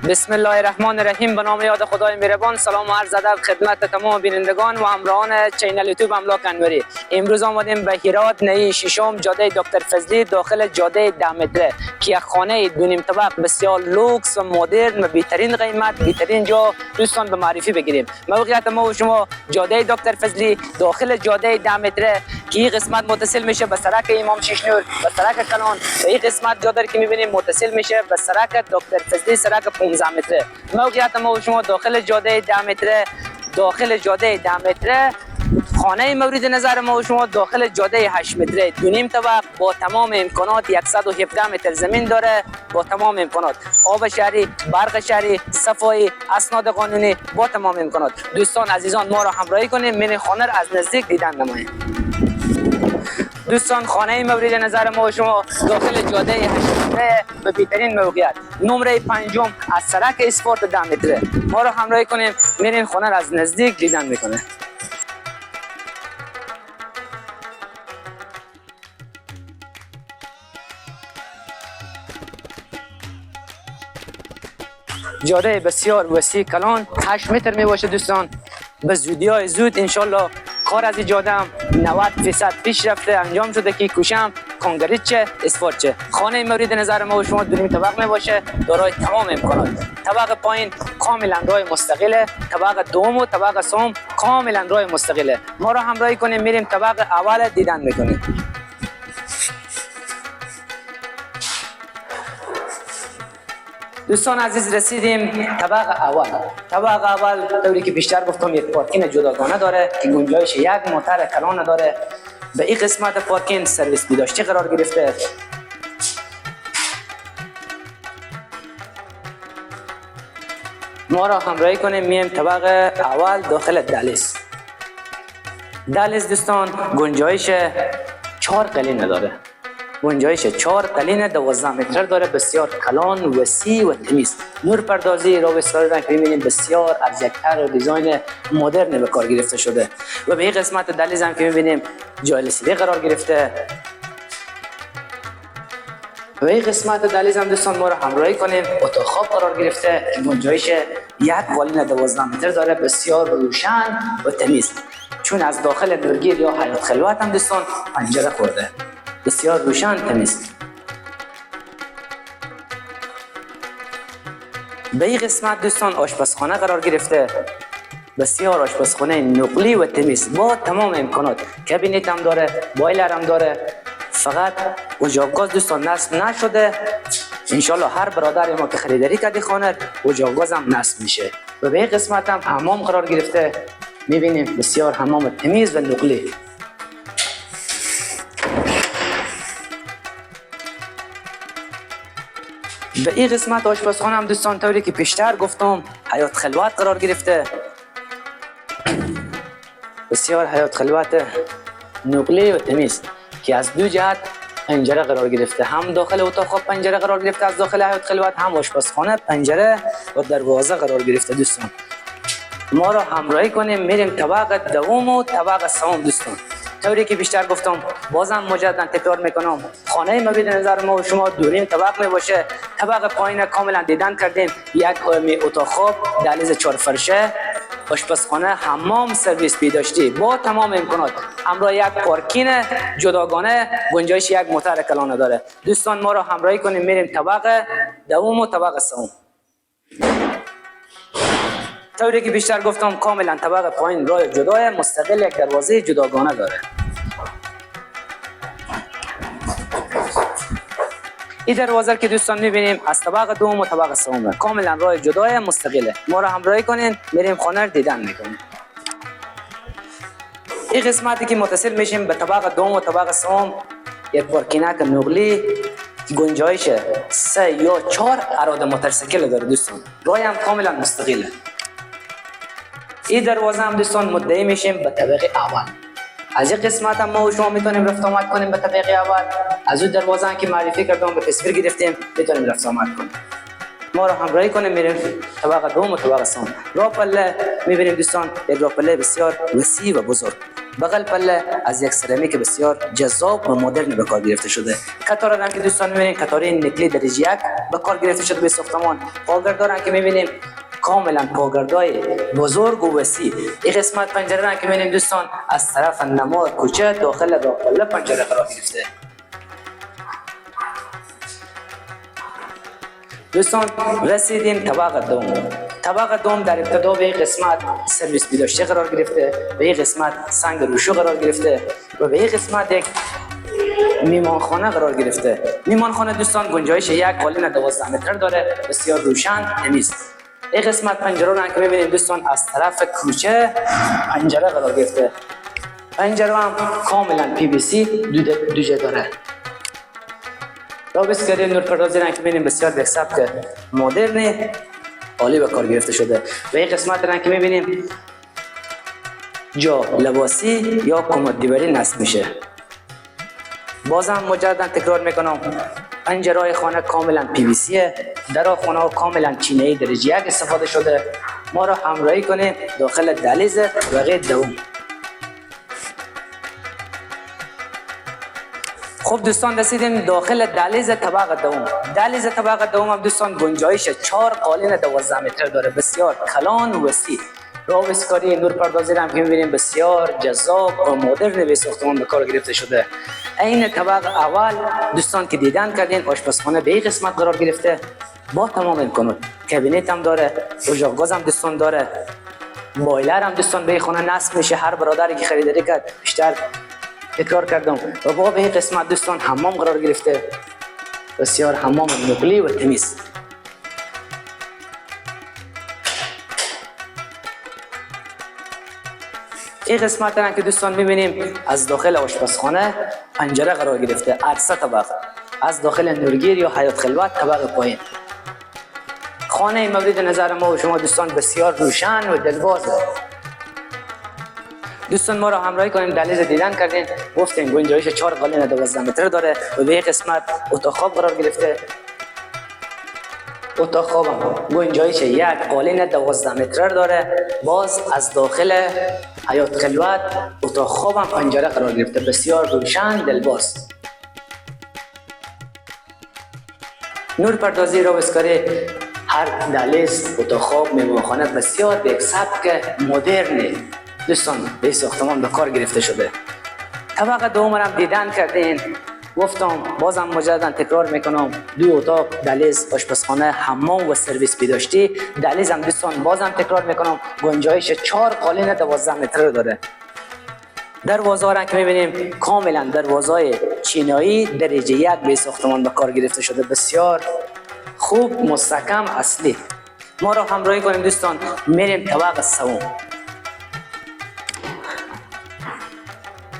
بسم الله الرحمن الرحیم. به نام یاد خدای مهربان. سلام و عرض ادب خدمت تمام بینندگان و همراهان چینل یوتیوب املاک انوری. امروز آمدیم به هرات نهی ششم جاده دکتر فضلی داخل جاده 10 متره که یک خانه دو نیم طبق بسیار لوکس و مدرن و بهترین قیمت بهترین جا دوستان به معرفی بگیریم. موقعیت ما و شما جاده دکتر فضلی داخل جاده 10 متره که این قسمت متصل میشه به سرک امام ششنور و سرک کلان و این قسمت جاده که میبینیم متصل میشه به سرک دکتر فضلی سرک 15 متره. موقعیت ما و شما داخل جاده 10 متره خانه مورد نظر ما و شما داخل جاده 8 متره دو نیم طبق با تمام امکانات 117 متر زمین داره با تمام امکانات آب شهری، برق شهری، صفایی، اسناد قانونی با تمام امکانات. دوستان عزیزان ما را همراهی کنید من خانه را از نزدیک دیدن نمایید. دوستان خانه مورد نظر ما و شما داخل جاده 8 متره به بهترین موقعیت نمره 5 از سرک اسپورت 10 متره ما را همراهی کنید من خانه را از نزدیک دیدن میکنه. جاده بسیار وسیع کلان 8 متر می باشه دوستان. به زودی زود انشالله کار از این جاده هم 90% پیش رفته انجام شده که کوشم کانکریت چه اسفالت چه. خانه مورد نظر ما و شما دو نیم طبق می باشه دارای تمام امکانات. طبق پایین کاملا راه مستقله، طبق دوم و طبق سوم کاملا راه مستقله. ما را همراهی کنیم میریم طبق اول دیدن میکنیم. دوستان عزیز رسیدیم طبق اول طوری که بیشتر گفتم یک پارکینگ جداگانه داره که گنجایش یک موتر کلان داره. به این قسمت پارکینگ سرویس بهداشتی قرار گرفته. ما را همراهی کنیم میم طبق اول داخل دهلیز دوستان گنجایش 4 قلینه داره. گنجایش 4 قلین 12 متر داره بسیار کلان وسیع و تمیز. نور پردازی را بسیار رنگ می‌بینیم بسیار ارزش‌تر و دیزاین مدرن به کار گرفته شده و به این قسمت دهلیز هم که می‌بینیم جای LCD قرار گرفته. و این قسمت دهلیز هم دوستان ما را همراهی کنیم اتاق خواب قرار گرفته که گنجایش یک قالین 12 متر داره بسیار روشن و تمیز چون از داخل نورگیر یا حیات خلوت هم دوستان پنجره خورده بسیار روشن تمیز. به این قسمت دوستان آشپزخانه قرار گرفته بسیار آشپزخانه نقلی و تمیز با تمام امکانات. کابینت هم داره، بایلر هم داره. فقط اجاق گاز دوستان نصب نشده. انشالله هر برادر ما که خریداری کرده خانه اجاق گاز هم نصب میشه. و به این قسمت هم حمام قرار گرفته میبینیم بسیار حمام تمیز و نقلی. به این قسمت آشپزخانه هم دوستان طوری که پیشتر گفتم حیات خلوت قرار گرفته. بسیار حیات خلوت نقلی و تمیز که از دو جهت پنجره قرار گرفته. هم داخل اتاق خواب پنجره قرار گرفته از داخل حیات خلوت، هم آشپزخانه پنجره و دروازه قرار گرفته. دوستان ما را همراهی کنیم میریم طبق دوم و طبق سوم. دوستان طوری که بیشتر گفتم بازم مجددا تکرار میکنم خانه مورد نظر ما و شما دو نیم طبق می باشه. طبق پایین کاملا دیدن کردیم یک اتاق خواب، دهلیز 4 فرشه، آشپزخانه، حمام، سرویس بهداشتی با تمام امکانات. همراه یک پارکینگ جداگانه گنجایش یک موتر کلانه داره. دوستان ما را همراهی کنیم میریم طبق دوم و طبق سوم. طوری که بیشتر گفتم کاملا طبق پایین راه جدای مستقل یک دروازه جداگانه داره. این دروازه که دوستان میبینیم از طبق دوم و طبق سوم کاملا راه جدای مستقله. ما را همراهی کنین میریم خانه رو دیدن میکنیم. این قسمتی که متصل میشیم به طبق دوم و طبق سوم یک پارکینگ نقلی گنجایش 3 یا 4 اراده موتورسیکل داره. دوستان راه هم کاملا مستقله. این دروازه هم دوستان مدعی میشیم به طبقه اول. از این قسمت هم ما و شما میتونیم رفت آمد کنیم به طبقه اول. از اون دروازه هم که معرفی کردم به تصویر گرفتیم میتونیم رفت آمد کنیم. ما رو همراهی کنیم میریم طبقه دوم و طبقه سوم. راه پله میبینیم دوستان یک راه پله بسیار وسیع و بزرگ. بغل پله از یک سرامیک بسیار جذاب و مدرن به کار گرفته شده. قطار هم که دوستان می‌بینید قطار نکلی درجه یک به کار گرفته شده به ساختمان. پاگردار که می‌بینیم کاملا پاگردای بزرگ و وسیع. این قسمت پنجره را که می‌بینیم دوستان از طرف نما کوچه داخل پله پنجره قرار گرفته. دوستان رسیدیم طبقه دوم. طبقه دوم در ابتدا به این قسمت سرویس بیداشته قرار گرفته، به این قسمت سنگ روشو قرار گرفته و به این قسمت یک میمانخانه قرار گرفته. میمانخانه دوستان گنجایش یک بالین 12 متر داره، بسیار روشن تمیز. این قسمت پنجره را که می‌بینید دوستان از طرف کوچه پنجره قرار گرفته. پنجره هم کاملا پی وی سی دوجه داره. رابطگری نورپردازی را که می‌بینیم بسیار به سبک مدرن عالی به کار گرفته شده. و این قسمت را که می‌بینیم جا لباسی یا کمد دیواری نصب میشه. بازم مجددا تکرار میکنم پنجره خانه کاملا پی وی سیه، در خانه کاملا چینه‌ای درجه یک استفاده شده. ما را همراهی کنید داخل دهلیز طبقه دوم. خب دوستان رسیدیم داخل دهلیز طبقه دوم. دهلیز طبقه دوم هم دوستان گنجایش 4 قالین 12 متر داره، بسیار کلان و وسیع. راویسکاری نورپردازی هم که می‌بینیم بسیار جذاب و مدرن به ساختمان به کار گرفته شده. این طبقه اول دوستان که دیدن کردین آشپزخانه به این قسمت قرار گرفته با تمام امکانات. کابینت هم داره، اجاق گاز هم دوستان داره، بایلر هم دوستان به این خانه نصب میشه. هر برادری که خریداری کرد بیشتر تکرار کردم و با به این قسمت دوستان حمام قرار گرفته، بسیار حمام نقلی و تمیز. این قسمت را که دوستان می‌بینیم از داخل آشپزخانه پنجره قرار گرفته، عرصه طبقه از داخل نورگیر یا حیات خلوت طبقه پایین. خانه مورد نظر ما و شما دوستان بسیار روشن و دلبازه. دوستان ما را همراهی کنیم دهلیز دیدن کردین، گفتیم گنجایش 4 قالین 12 متر داره و به این قسمت اتاق خواب قرار گرفته. اتاق خواب گنجایش 1 قالین 12 متر داره. باز از داخل حیات خلوت اتاق خواب هم پنجره قرار گرفته، بسیار روشن دلباز. نورپردازی راویسکاری هر دهلیز اتاق خواب مهمانخانه بسیار به یک سبک مدرن دوستان به ساختمان به کار گرفته شده. طبقه دوم هم دیدن کردین، گفتم بازم مجددا تکرار میکنم 2 اتاق دهلیز آشپزخانه حمام و سرویس بیداشتی. دهلیز هم دوستان بازم تکرار میکنم گنجایش 4 قالین 12 متر داره. دروازه را که میبینیم کاملا دروازه چینایی درجه 1 به ساختمان به کار گرفته شده، بسیار خوب مستحکم اصلی. ما را همراهی کنیم دوستان، میریم طبقه سوم.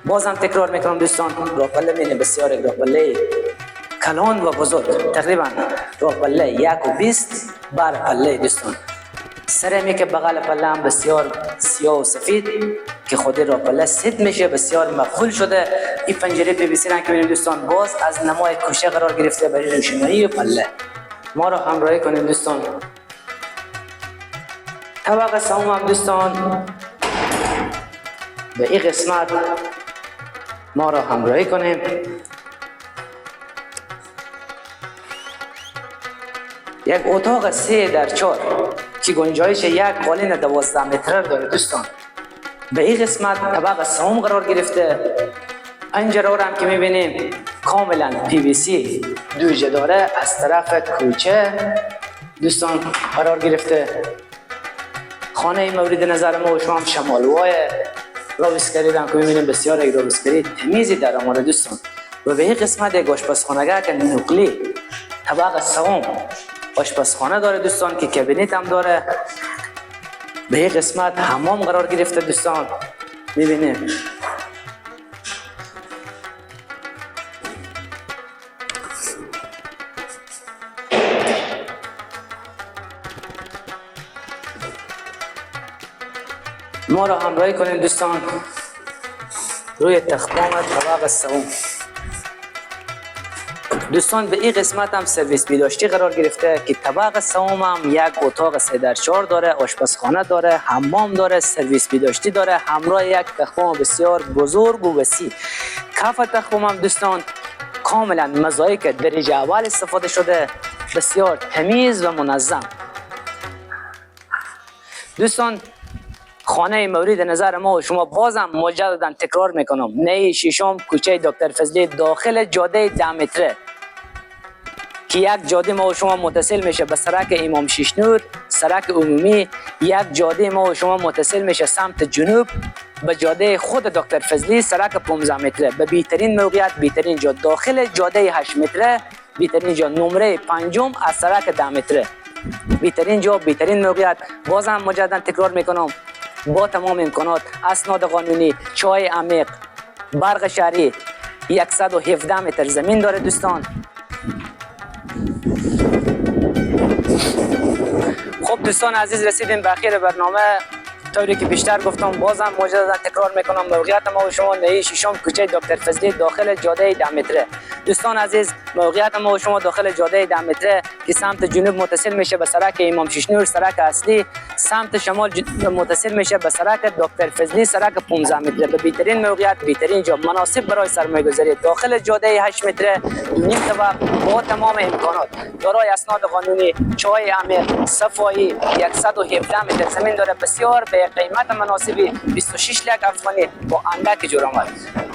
بازم تکرار میکنم دوستان راپله میبینیم بسیار راپله کلان و بزرگ، تقریبا راپله 1.20 بر پله دوستان. سرامیک بغل پله هم بسیار سیاه و سفید که خود راپله سید میشه، بسیار مقبول شده. این پنجره پی وی سی را که میبینیم دوستان باز از نمای کوشه قرار گرفته برای روشنایی پله. ما را همراهی کنیم دوستان. طبقه سوم هم دوستان به این قسمت ما را همراهی کنیم. یک اتاق 3 در 4 که گنجایش 1 قالین 12 متر داره دوستان. به این قسمت طبقه سوم قرار گرفته. پنجره را هم که میبینیم کاملا پی وی سی دوجه داره، از طرف کوچه دوستان قرار گرفته. خانه مورد نظر ما و شما هم شمالوای راویسکاری را که میبینیم بسیار یک راویسکاری تمیزی در آمده دوستان. و به این قسمت یک آشپزخانه که نقلی طبقه سوم آشپزخانه داره دوستان که کابینت هم داره. به این قسمت حمام قرار گرفته دوستان، میبینیم ما را همراهی کنید دوستان روی تختام طبقه سوم. دوستان به این قسمت هم سرویس بهداشتی قرار گرفته که طبق سوم هم یک اتاق 3x4 داره، آشپزخانه داره، حمام داره، سرویس بهداشتی داره، همراه یک تخم بسیار بزرگ و وسیع. کف تخم هم دوستان کاملا مزایک درجه اول استفاده شده، بسیار تمیز و منظم. دوستان خانه مورد نظر ما و شما بازم مجددا تکرار میکنم، نی ششم کوچه دکتر فضلی داخل جاده 10 متره که یک جاده ما و شما متصل میشه به سرک امام ششنور، سرک عمومی. یک جاده ما و شما متصل میشه سمت جنوب به جاده خود دکتر فضلی، سرک 15 متره، به بهترین موقعیت، بهترین جا داخل جاده 8 متره، بهترین جا نمره 5 از سرک 10 متره، بهترین جا، بهترین موقعیت. بازم مجددا تکرار میکنم، با تمام امکانات، اسناد قانونی، چای عمیق، برق شهری، 117 متر زمین داره دوستان. خب دوستان عزیز، رسیدیم به آخر برنامه. طوری که بیشتر گفتم بازم مجددا تکرار میکنم، موقعیت ما و شما نهی ششم کوچه دکتر فضلی داخل جاده 10 متره. دوستان عزیز، موقعیت ما و شما داخل جاده 10 متره که سمت جنوب متصل میشه به سرک امام ششنور، سرک اصلی، سمت شمال متصل میشه به سرک دکتر فضلی، سرک 15 متره، به بهترین موقعیت، بهترین جا، مناسب برای سرمایه‌گذاری، داخل جاده 8 متره، نیم طبق، با تمام امکانات، دارای اسناد قانونی، چای عمیق، صفایی، 117 متر زمین داره، بسیار به قیمت مناسبی 26 لک افغانی با اندک جرمات.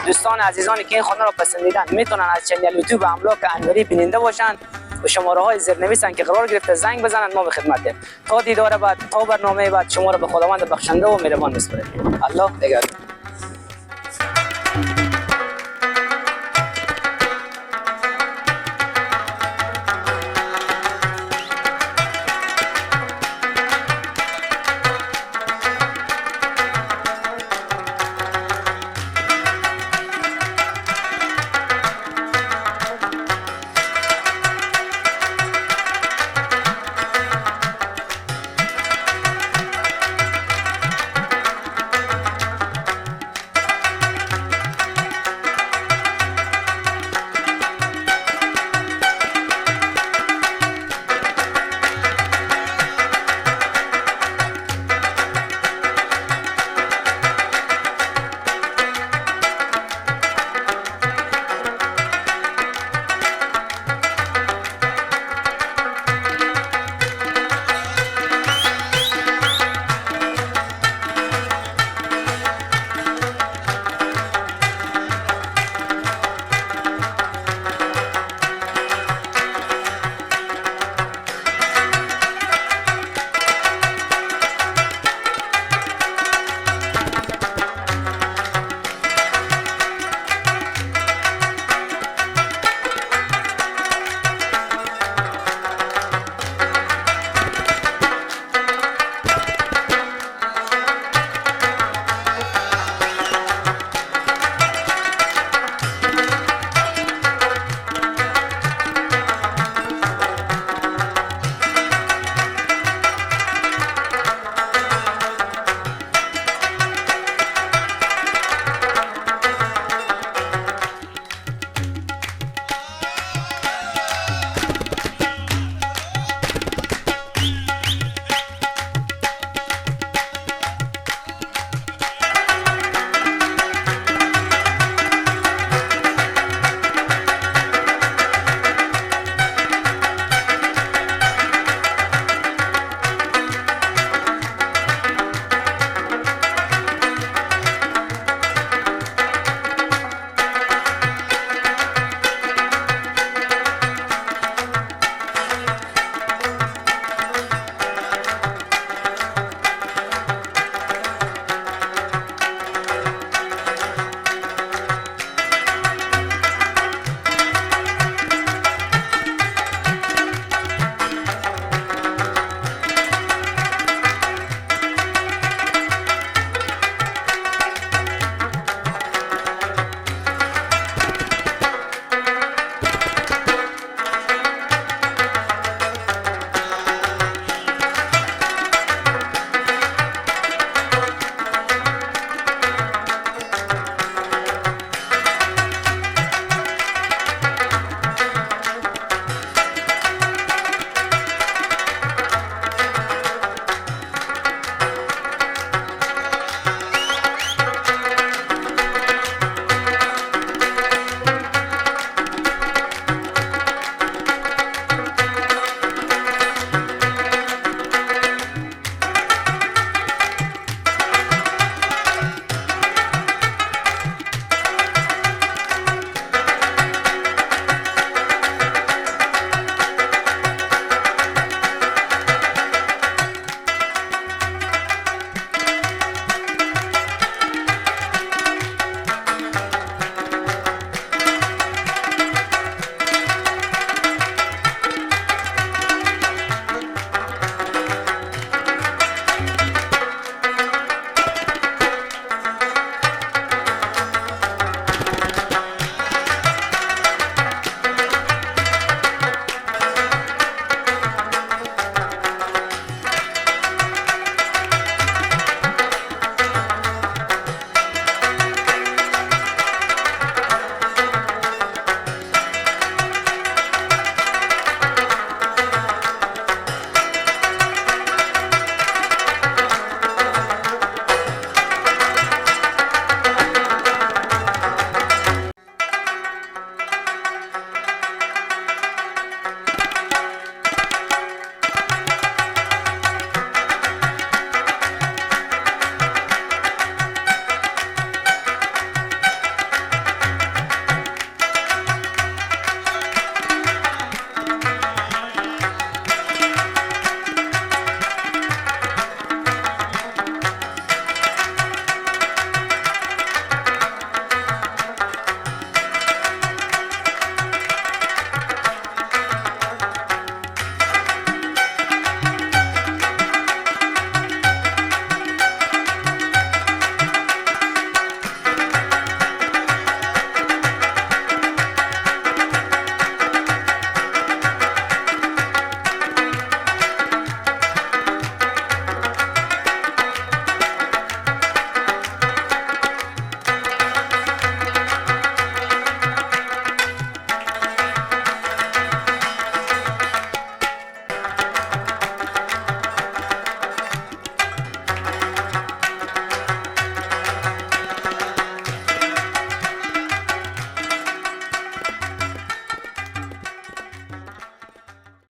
دوستان عزیزانی که این خانه را پسندیدن میتونن از چنل یوتیوب املاک انوری بیننده باشند و شماره های زیرنویسن که قرار گرفته زنگ بزنن، ما به خدمتیم. تا دیدار بعد، تا برنامه بعد، شما را به خداوند بخشنده و مهربان میسپاریم. الله نگهدار.